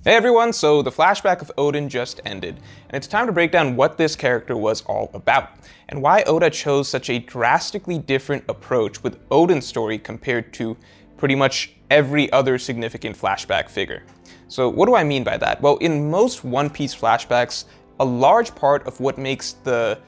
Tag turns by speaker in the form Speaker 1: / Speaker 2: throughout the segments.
Speaker 1: Hey everyone, so the flashback of Oden just ended, and it's time to break down what this character was all about, and why Oda chose such a drastically different approach with Oden's story compared to pretty much every other significant flashback figure. So what do I mean by that? Well, in most One Piece flashbacks, a large part of what makes the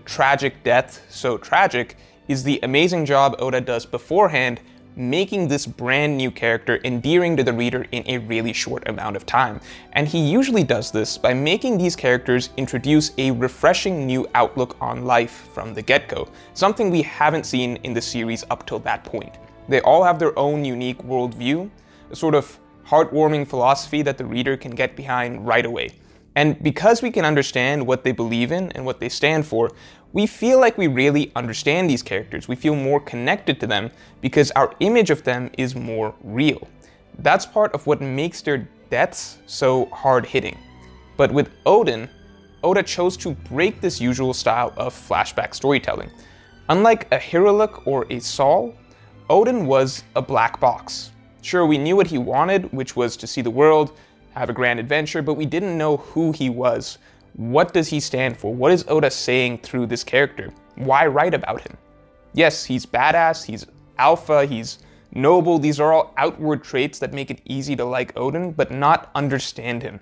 Speaker 1: tragic death so tragic is the amazing job Oda does beforehand making this brand new character endearing to the reader in a really short amount of time. And he usually does this by making these characters introduce a refreshing new outlook on life from the get-go, something we haven't seen in the series up till that point. They all have their own unique worldview, a sort of heartwarming philosophy that the reader can get behind right away. And because we can understand what they believe in and what they stand for, we feel like we really understand these characters. We feel more connected to them because our image of them is more real. That's part of what makes their deaths so hard-hitting. But with Oden, Oda chose to break this usual style of flashback storytelling. Unlike a Heroic or a Saul, Oden was a black box. Sure, we knew what he wanted, which was to see the world, have a grand adventure, but we didn't know who he was. What does he stand for? What is Oda saying through this character? Why write about him? Yes, he's badass, he's alpha, he's noble. These are all outward traits that make it easy to like Oden, but not understand him.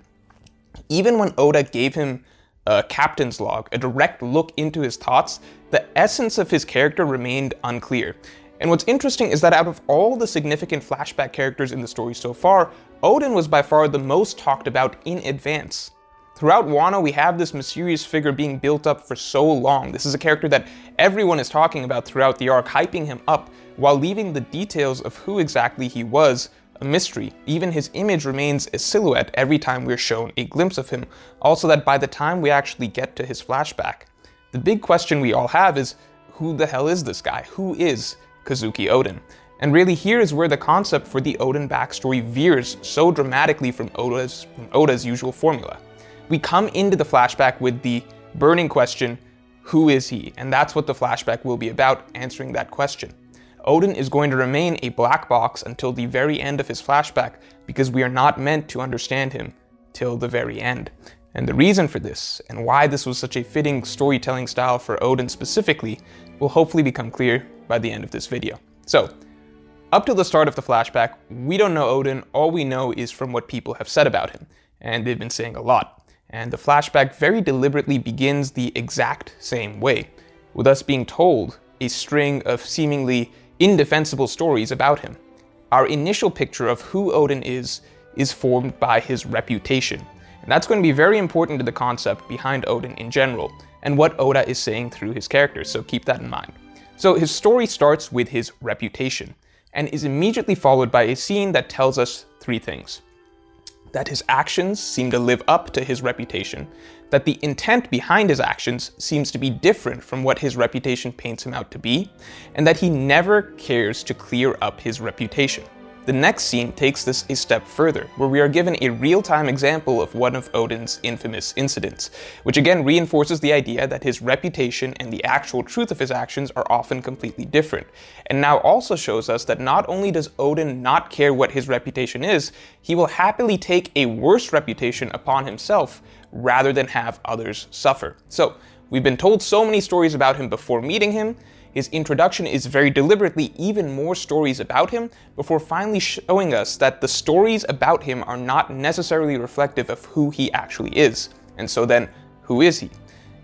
Speaker 1: Even when Oda gave him a captain's log, a direct look into his thoughts, the essence of his character remained unclear. And what's interesting is that out of all the significant flashback characters in the story so far, Oden was by far the most talked about in advance. Throughout Wano, we have this mysterious figure being built up for so long. This is a character that everyone is talking about throughout the arc, hyping him up, while leaving the details of who exactly he was a mystery. Even his image remains a silhouette every time we're shown a glimpse of him. Also that by the time we actually get to his flashback, the big question we all have is, who the hell is this guy? Who is Kazuki Oden? And really here is where the concept for the Oden backstory veers so dramatically from Oda's usual formula. We come into the flashback with the burning question, who is he? And that's what the flashback will be about, answering that question. Oden is going to remain a black box until the very end of his flashback because we are not meant to understand him till the very end. And the reason for this, and why this was such a fitting storytelling style for Oden specifically, will hopefully become clear by the end of this video. So, up till the start of the flashback, we don't know Oden. All we know is from what people have said about him, and they've been saying a lot. And the flashback very deliberately begins the exact same way, with us being told a string of seemingly indefensible stories about him. Our initial picture of who Oden is formed by his reputation. And that's going to be very important to the concept behind Oden in general, and what Oda is saying through his characters, so keep that in mind. So his story starts with his reputation, and is immediately followed by a scene that tells us three things. That his actions seem to live up to his reputation, that the intent behind his actions seems to be different from what his reputation paints him out to be, and that he never cares to clear up his reputation. The next scene takes this a step further, where we are given a real-time example of one of Oden's infamous incidents, which again reinforces the idea that his reputation and the actual truth of his actions are often completely different, and now also shows us that not only does Oden not care what his reputation is, he will happily take a worse reputation upon himself rather than have others suffer. So, we've been told so many stories about him before meeting him. His introduction is very deliberately even more stories about him before finally showing us that the stories about him are not necessarily reflective of who he actually is. And so then, who is he?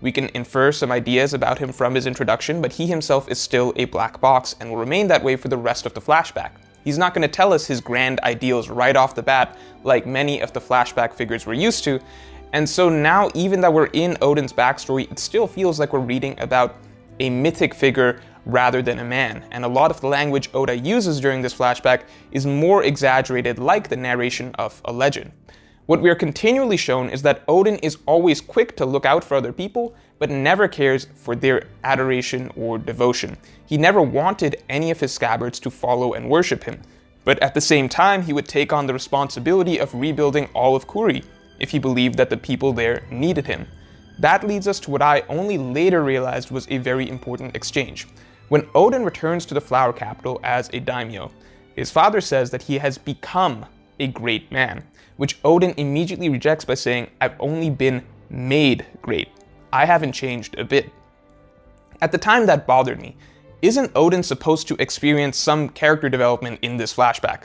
Speaker 1: We can infer some ideas about him from his introduction, but he himself is still a black box and will remain that way for the rest of the flashback. He's not going to tell us his grand ideals right off the bat like many of the flashback figures we're used to. And so now, even that we're in Oden's backstory, it still feels like we're reading about a mythic figure rather than a man, and a lot of the language Oda uses during this flashback is more exaggerated, like the narration of a legend. What we are continually shown is that Oden is always quick to look out for other people, but never cares for their adoration or devotion. He never wanted any of his scabbards to follow and worship him, but at the same time he would take on the responsibility of rebuilding all of Kuri if he believed that the people there needed him. That leads us to what I only later realized was a very important exchange. When Oden returns to the Flower Capital as a daimyo, his father says that he has become a great man, which Oden immediately rejects by saying, "I've only been made great. I haven't changed a bit." At the time, that bothered me. Isn't Oden supposed to experience some character development in this flashback?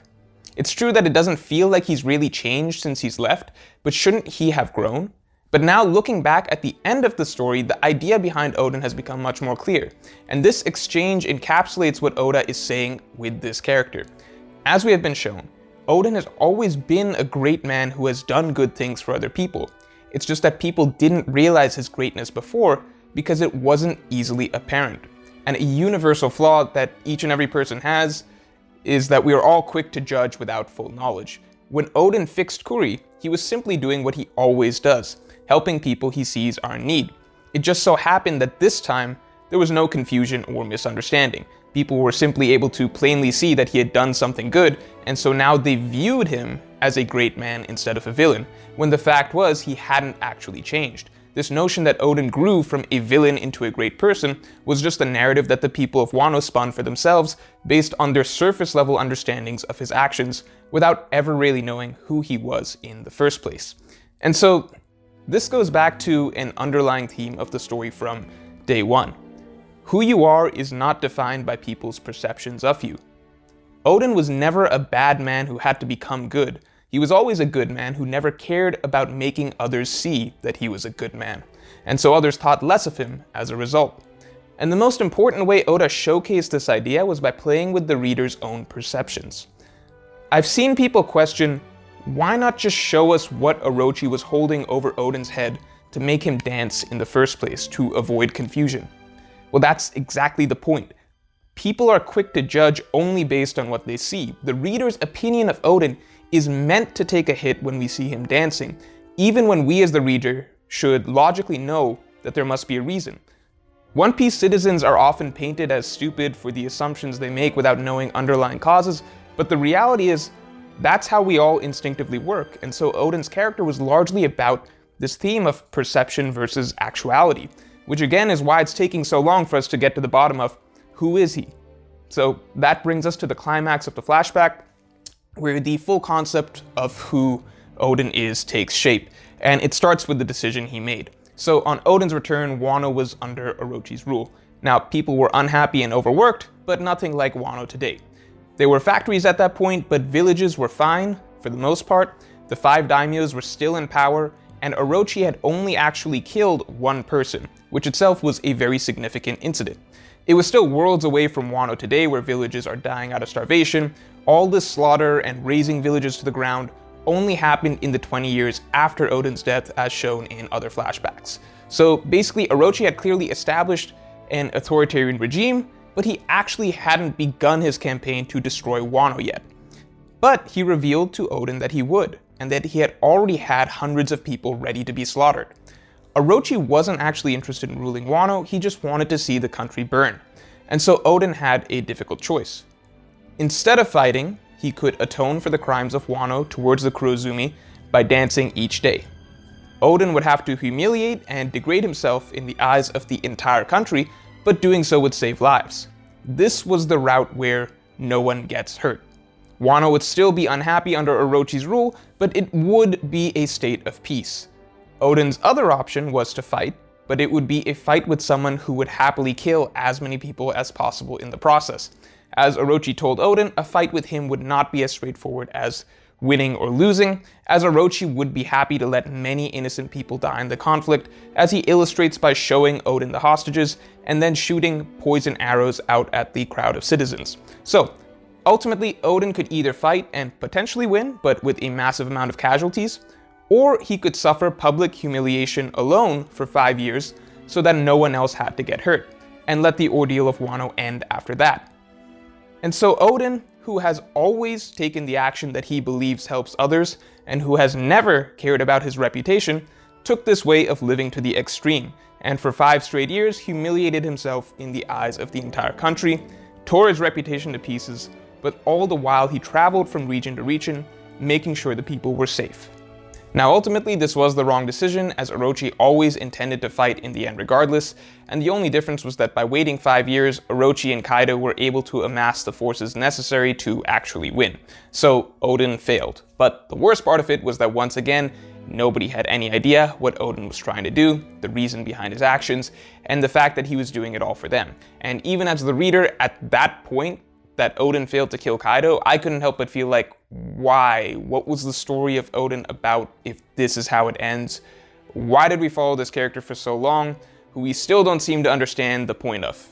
Speaker 1: It's true that it doesn't feel like he's really changed since he's left, but shouldn't he have grown? But now, looking back at the end of the story, the idea behind Oden has become much more clear, and this exchange encapsulates what Oda is saying with this character. As we have been shown, Oden has always been a great man who has done good things for other people. It's just that people didn't realize his greatness before because it wasn't easily apparent. And a universal flaw that each and every person has is that we are all quick to judge without full knowledge. When Oden fixed Kuri, he was simply doing what he always does, helping people he sees are in need. It just so happened that this time, there was no confusion or misunderstanding. People were simply able to plainly see that he had done something good, and so now they viewed him as a great man instead of a villain, when the fact was he hadn't actually changed. This notion that Oden grew from a villain into a great person was just a narrative that the people of Wano spun for themselves based on their surface level understandings of his actions without ever really knowing who he was in the first place. And so, this goes back to an underlying theme of the story from day one. Who you are is not defined by people's perceptions of you. Oden was never a bad man who had to become good. He was always a good man who never cared about making others see that he was a good man, and so others thought less of him as a result. And the most important way Oda showcased this idea was by playing with the reader's own perceptions. I've seen people question, why not just show us what Orochi was holding over Oden's head to make him dance in the first place, to avoid confusion? Well, that's exactly the point. People are quick to judge only based on what they see. The reader's opinion of Oden is meant to take a hit when we see him dancing, even when we as the reader should logically know that there must be a reason. One Piece citizens are often painted as stupid for the assumptions they make without knowing underlying causes, but the reality is, that's how we all instinctively work, and so Oden's character was largely about this theme of perception versus actuality, which again is why it's taking so long for us to get to the bottom of who is he. So that brings us to the climax of the flashback, where the full concept of who Oden is takes shape, and it starts with the decision he made. So on Oden's return, Wano was under Orochi's rule. Now, people were unhappy and overworked, but nothing like Wano today. There were factories at that point, but villages were fine, for the most part. The 5 daimyos were still in power, and Orochi had only actually killed one person, which itself was a very significant incident. It was still worlds away from Wano today, where villages are dying out of starvation. All this slaughter and razing villages to the ground only happened in the 20 years after Oden's death, as shown in other flashbacks. So basically, Orochi had clearly established an authoritarian regime, but he actually hadn't begun his campaign to destroy Wano yet. But he revealed to Oden that he would, and that he had already had hundreds of people ready to be slaughtered. Orochi wasn't actually interested in ruling Wano, he just wanted to see the country burn. And so Oden had a difficult choice. Instead of fighting, he could atone for the crimes of Wano towards the Kurozumi by dancing each day. Oden would have to humiliate and degrade himself in the eyes of the entire country, but doing so would save lives. This was the route where no one gets hurt. Wano would still be unhappy under Orochi's rule, but it would be a state of peace. Oden's other option was to fight, but it would be a fight with someone who would happily kill as many people as possible in the process. As Orochi told Oden, a fight with him would not be as straightforward as winning or losing, as Orochi would be happy to let many innocent people die in the conflict, as he illustrates by showing Oden the hostages and then shooting poison arrows out at the crowd of citizens. So, ultimately, Oden could either fight and potentially win, but with a massive amount of casualties, or he could suffer public humiliation alone for 5 years so that no one else had to get hurt, and let the ordeal of Wano end after that. And so Oden, who has always taken the action that he believes helps others, and who has never cared about his reputation, took this way of living to the extreme, and for 5 straight years humiliated himself in the eyes of the entire country, tore his reputation to pieces, but all the while he traveled from region to region, making sure the people were safe. Now ultimately this was the wrong decision, as Orochi always intended to fight in the end regardless, and the only difference was that by waiting 5 years, Orochi and Kaido were able to amass the forces necessary to actually win. So Oden failed. But the worst part of it was that once again, nobody had any idea what Oden was trying to do, the reason behind his actions, and the fact that he was doing it all for them. And even as the reader at that point, that Oden failed to kill Kaido, I couldn't help but feel like, why? What was the story of Oden about if this is how it ends? Why did we follow this character for so long, who we still don't seem to understand the point of?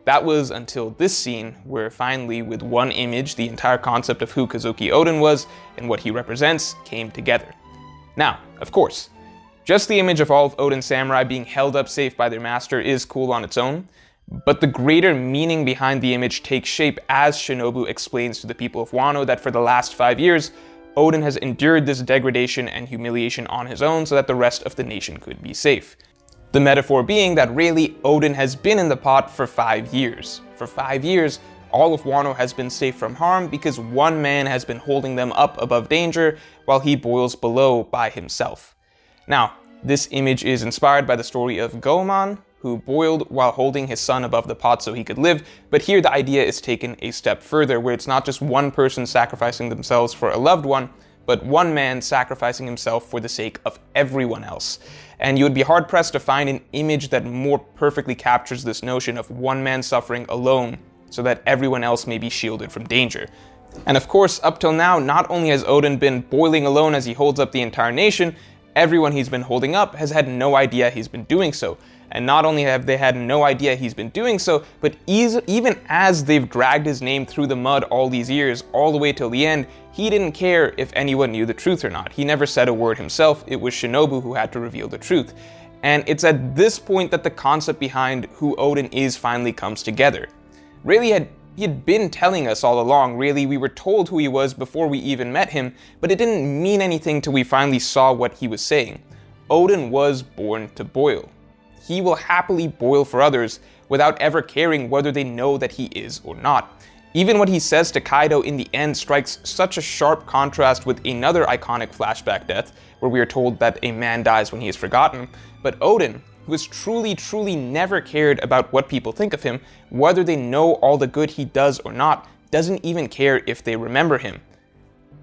Speaker 1: That was until this scene, where finally, with one image, the entire concept of who Kazuki Oden was and what he represents came together. Now, of course, just the image of all of Oden's samurai being held up safe by their master is cool on its own, but the greater meaning behind the image takes shape as Shinobu explains to the people of Wano that for the last 5 years, Oden has endured this degradation and humiliation on his own so that the rest of the nation could be safe. The metaphor being that really Oden has been in the pot for 5 years. For 5 years, all of Wano has been safe from harm because one man has been holding them up above danger while he boils below by himself. Now, this image is inspired by the story of Goemon, who boiled while holding his son above the pot so he could live, but here the idea is taken a step further, where it's not just one person sacrificing themselves for a loved one, but one man sacrificing himself for the sake of everyone else. And you would be hard-pressed to find an image that more perfectly captures this notion of one man suffering alone so that everyone else may be shielded from danger. And of course, up till now, not only has Oden been boiling alone as he holds up the entire nation, everyone he's been holding up has had no idea he's been doing so. And not only have they had no idea he's been doing so, but even as they've dragged his name through the mud all these years, all the way till the end, he didn't care if anyone knew the truth or not. He never said a word himself. It was Shinobu who had to reveal the truth. And it's at this point that the concept behind who Oden is finally comes together. Really, he had been telling us all along. Really, we were told who he was before we even met him, but it didn't mean anything till we finally saw what he was saying. Oden was born to boil. He will happily boil for others without ever caring whether they know that he is or not. Even what he says to Kaido in the end strikes such a sharp contrast with another iconic flashback death, where we are told that a man dies when he is forgotten. But Oden, who has truly never cared about what people think of him, whether they know all the good he does or not, doesn't even care if they remember him.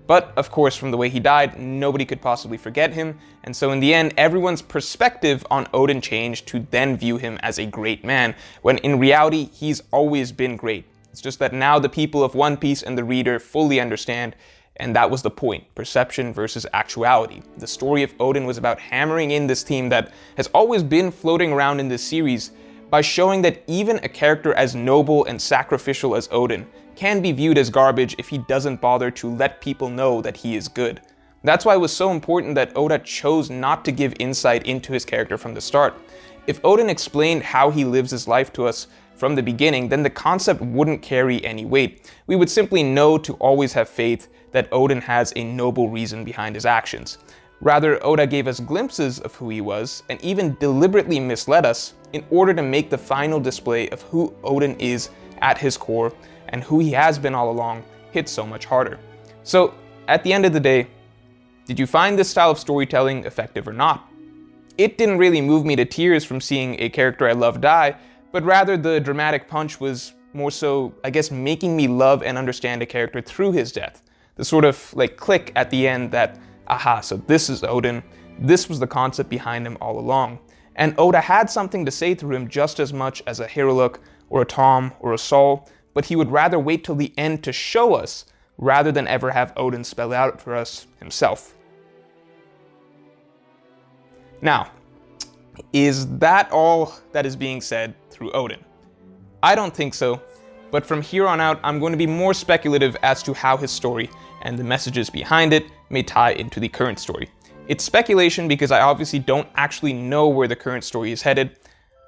Speaker 1: But, of course, from the way he died, nobody could possibly forget him, and so in the end, everyone's perspective on Oden changed to then view him as a great man, when in reality, he's always been great. It's just that now the people of One Piece and the reader fully understand, and that was the point, perception versus actuality. The story of Oden was about hammering in this theme that has always been floating around in this series, by showing that even a character as noble and sacrificial as Oden can be viewed as garbage if he doesn't bother to let people know that he is good. That's why it was so important that Oda chose not to give insight into his character from the start. If Oden explained how he lives his life to us from the beginning, then the concept wouldn't carry any weight. We would simply know to always have faith that Oden has a noble reason behind his actions. Rather, Oda gave us glimpses of who he was, and even deliberately misled us in order to make the final display of who Oden is at his core, and who he has been all along, hit so much harder. So, at the end of the day, did you find this style of storytelling effective or not? It didn't really move me to tears from seeing a character I love die, but rather the dramatic punch was more so, I guess, making me love and understand a character through his death. The sort of like click at the end that, aha, so this is Oden, this was the concept behind him all along. And Oda had something to say through him just as much as a Hiruluk, or a Tom, or a Sol, but he would rather wait till the end to show us, rather than ever have Oden spell out for us himself. Now, is that all that is being said through Oden? I don't think so, but from here on out, I'm going to be more speculative as to how his story and the messages behind it may tie into the current story. It's speculation because I obviously don't actually know where the current story is headed.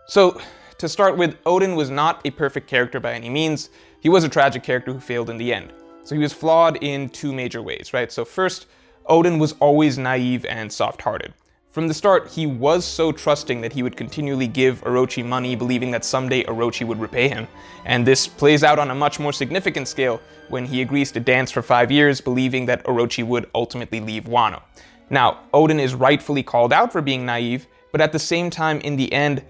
Speaker 1: So, to start with, Oden was not a perfect character by any means. He was a tragic character who failed in the end. So he was flawed in two major ways, right? So first, Oden was always naive and soft-hearted. From the start, he was so trusting that he would continually give Orochi money, believing that someday Orochi would repay him. And this plays out on a much more significant scale when he agrees to dance for 5 years, believing that Orochi would ultimately leave Wano. Now, Oden is rightfully called out for being naive, but at the same time, in the end,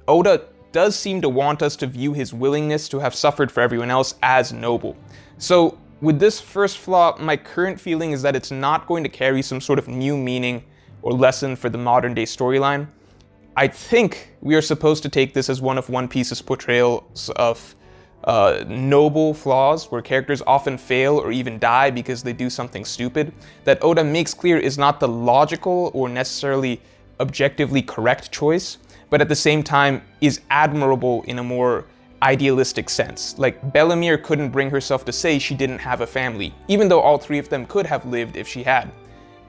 Speaker 1: Oda does seem to want us to view his willingness to have suffered for everyone else as noble. So, with this first flaw, my current feeling is that it's not going to carry some sort of new meaning or lesson for the modern day storyline. I think we are supposed to take this as one of One Piece's portrayals of noble flaws, where characters often fail or even die because they do something stupid, that Oda makes clear is not the logical or necessarily objectively correct choice, but at the same time is admirable in a more idealistic sense. Like, Bellemere couldn't bring herself to say she didn't have a family, even though all three of them could have lived if she had.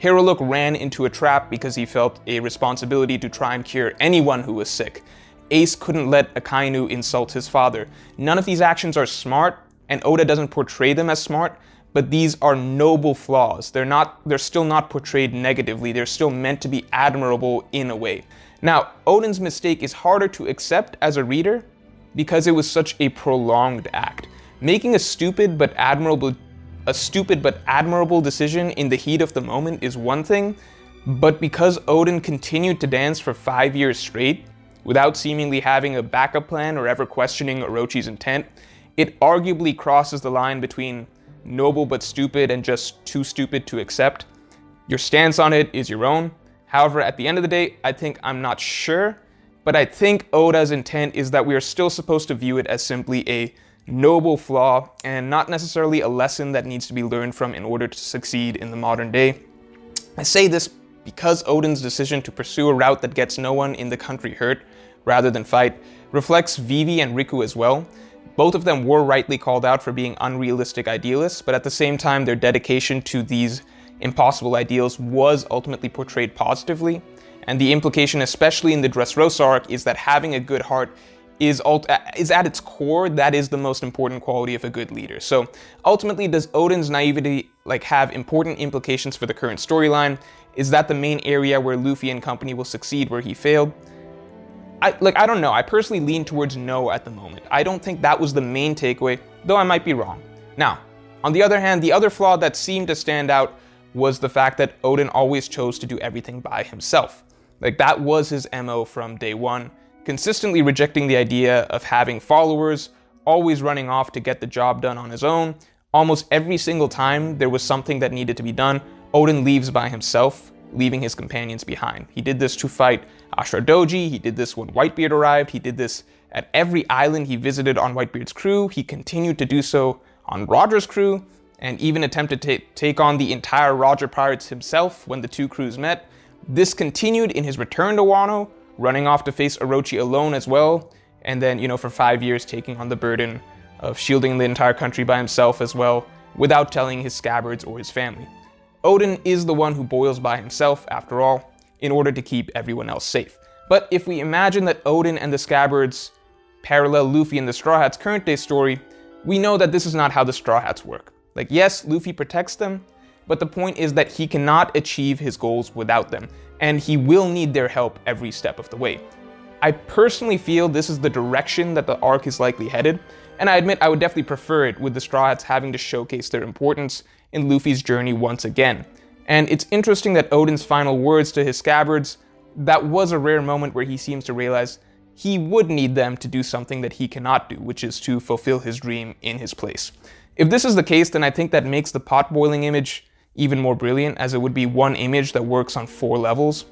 Speaker 1: Hiruluk ran into a trap because he felt a responsibility to try and cure anyone who was sick. Ace couldn't let Akainu insult his father. None of these actions are smart, and Oda doesn't portray them as smart, but these are noble flaws. They're still not portrayed negatively. They're still meant to be admirable in a way. Now, Oden's mistake is harder to accept as a reader because it was such a prolonged act. Making a stupid but admirable decision in the heat of the moment is one thing, but because Oden continued to dance for 5 years straight, without seemingly having a backup plan or ever questioning Orochi's intent, it arguably crosses the line between noble but stupid and just too stupid to accept. Your stance on it is your own. However, at the end of the day, I'm not sure, but I think Oda's intent is that we are still supposed to view it as simply a noble flaw and not necessarily a lesson that needs to be learned from in order to succeed in the modern day. I say this because Oden's decision to pursue a route that gets no one in the country hurt rather than fight reflects Vivi and Riku as well. Both of them were rightly called out for being unrealistic idealists, but at the same time their dedication to these impossible ideals was ultimately portrayed positively. And the implication, especially in the Dressrosa arc, is that having a good heart is at its core, that is the most important quality of a good leader. So ultimately, does Oden's naivety have important implications for the current storyline? Is that the main area where Luffy and company will succeed where he failed? I don't know. I personally lean towards no at the moment. I don't think that was the main takeaway, though I might be wrong. Now, on the other hand, the other flaw that seemed to stand out was the fact that Oden always chose to do everything by himself. That was his MO from day one, consistently rejecting the idea of having followers, always running off to get the job done on his own. Almost every single time there was something that needed to be done, Oden leaves by himself, leaving his companions behind. He did this to fight Ashura Doji, he did this when Whitebeard arrived, he did this at every island he visited on Whitebeard's crew, he continued to do so on Roger's crew, and even attempted to take on the entire Roger Pirates himself when the two crews met. This continued in his return to Wano, running off to face Orochi alone as well, and then, for 5 years taking on the burden of shielding the entire country by himself as well, without telling his scabbards or his family. Oden is the one who boils by himself, after all, in order to keep everyone else safe. But if we imagine that Oden and the scabbards parallel Luffy and the Straw Hats' current day story, we know that this is not how the Straw Hats work. Yes, Luffy protects them, but the point is that he cannot achieve his goals without them, and he will need their help every step of the way. I personally feel this is the direction that the arc is likely headed, and I admit I would definitely prefer it with the Straw Hats having to showcase their importance in Luffy's journey once again. And it's interesting that Oden's final words to his scabbards, that was a rare moment where he seems to realize he would need them to do something that he cannot do, which is to fulfill his dream in his place. If this is the case, then I think that makes the pot boiling image even more brilliant, as it would be one image that works on 4 levels.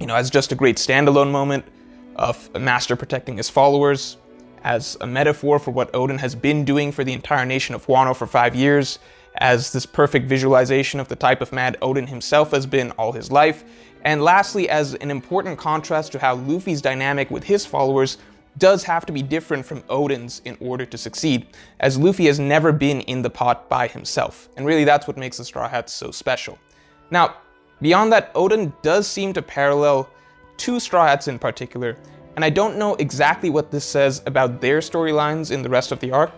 Speaker 1: As just a great standalone moment of a master protecting his followers, as a metaphor for what Oden has been doing for the entire nation of Wano for 5 years, as this perfect visualization of the type of man Oden himself has been all his life, and lastly, as an important contrast to how Luffy's dynamic with his followers does have to be different from Oden's in order to succeed, as Luffy has never been in the pot by himself, and really that's what makes the Straw Hats so special. Now, beyond that, Oden does seem to parallel 2 Straw Hats in particular, and I don't know exactly what this says about their storylines in the rest of the arc,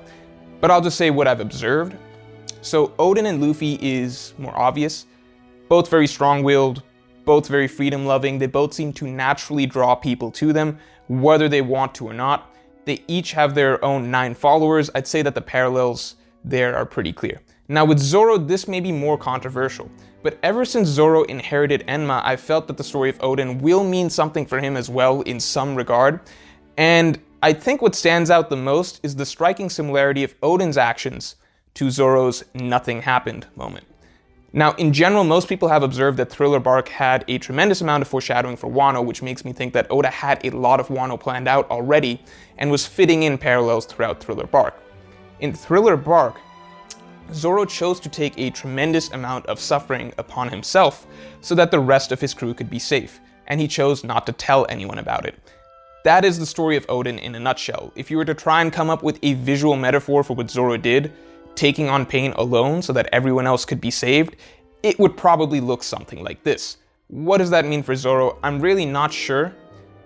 Speaker 1: but I'll just say what I've observed. So Oden and Luffy is more obvious, both very strong-willed, both very freedom-loving, they both seem to naturally draw people to them, whether they want to or not. They each have their own 9 followers. I'd say that the parallels there are pretty clear. Now with Zoro, this may be more controversial, But ever since Zoro inherited Enma, I felt that the story of Oden will mean something for him as well in some regard. And I think what stands out the most is the striking similarity of Oden's actions to Zoro's nothing happened moment. Now, in general, most people have observed that Thriller Bark had a tremendous amount of foreshadowing for Wano, which makes me think that Oda had a lot of Wano planned out already and was fitting in parallels throughout Thriller Bark. In Thriller Bark, Zoro chose to take a tremendous amount of suffering upon himself so that the rest of his crew could be safe, and he chose not to tell anyone about it. That is the story of Oden in a nutshell. If you were to try and come up with a visual metaphor for what Zoro did, taking on pain alone so that everyone else could be saved, it would probably look something like this. What does that mean for Zoro? I'm really not sure.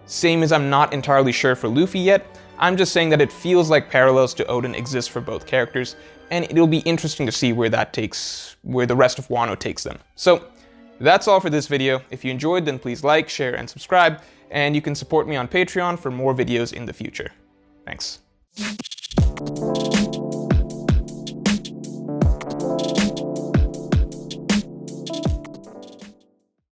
Speaker 1: Same as I'm not entirely sure for Luffy yet. I'm just saying that it feels like parallels to Oden exist for both characters, and it'll be interesting to see where the rest of Wano takes them. So that's all for this video. If you enjoyed, then please like, share, and subscribe, and you can support me on Patreon for more videos in the future. Thanks.